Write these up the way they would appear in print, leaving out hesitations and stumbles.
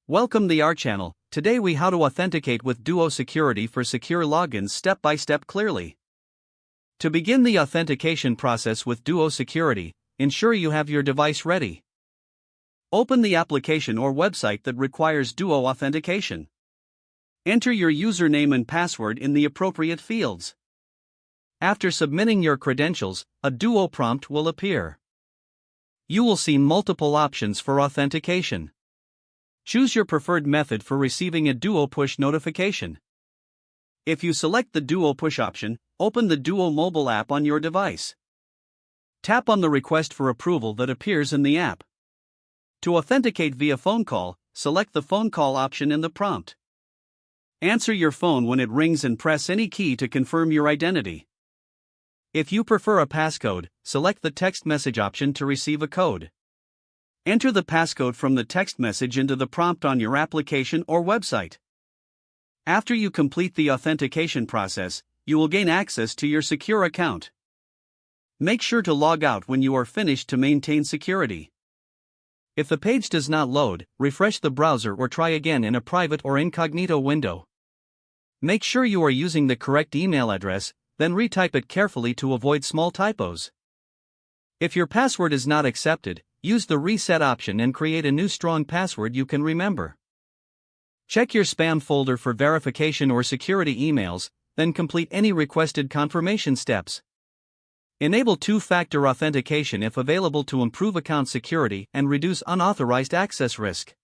Welcome to our channel. Today we how to authenticate with Duo Security for secure logins step by step clearly. To begin the authentication process with Duo Security, ensure you have your device ready. Open the application or website that requires Duo authentication. Enter your username and password in the appropriate fields. After submitting your credentials, a Duo prompt will appear. You will see multiple options for authentication. Choose your preferred method for receiving a Duo push notification. If you select the Duo push option, open the Duo mobile app on your device. Tap on the request for approval that appears in the app. To authenticate via phone call, select the phone call option in the prompt. Answer your phone when it rings and press any key to confirm your identity. If you prefer a passcode, select the text message option to receive a code. Enter the passcode from the text message into the prompt on your application or website. After you complete the authentication process, you will gain access to your secure account. Make sure to log out when you are finished to maintain security. If the page does not load, refresh the browser or try again in a private or incognito window. Make sure you are using the correct email address, then retype it carefully to avoid small typos. If your password is not accepted, use the reset option and create a new strong password you can remember. Check your spam folder for verification or security emails, then complete any requested confirmation steps. Enable two-factor authentication if available to improve account security and reduce unauthorized access risk.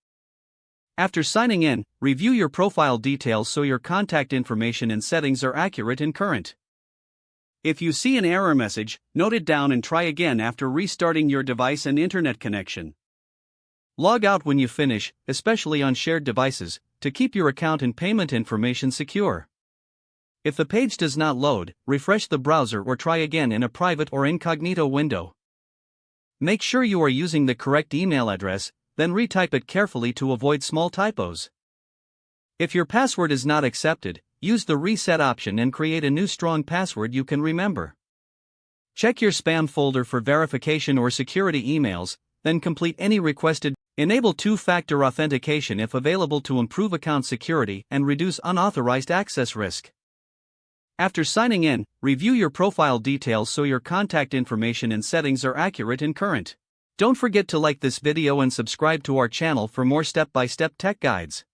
After signing in, review your profile details so your contact information and settings are accurate and current. If you see an error message, note it down and try again after restarting your device and internet connection. Log out when you finish, especially on shared devices, to keep your account and payment information secure. If the page does not load, refresh the browser or try again in a private or incognito window. Make sure you are using the correct email address, then retype it carefully to avoid small typos. If your password is not accepted, use the reset option and create a new strong password you can remember. Check your spam folder for verification or security emails, then complete any requested. Enable two-factor authentication if available to improve account security and reduce unauthorized access risk. After signing in, review your profile details so your contact information and settings are accurate and current. Don't forget to like this video and subscribe to our channel for more step-by-step tech guides.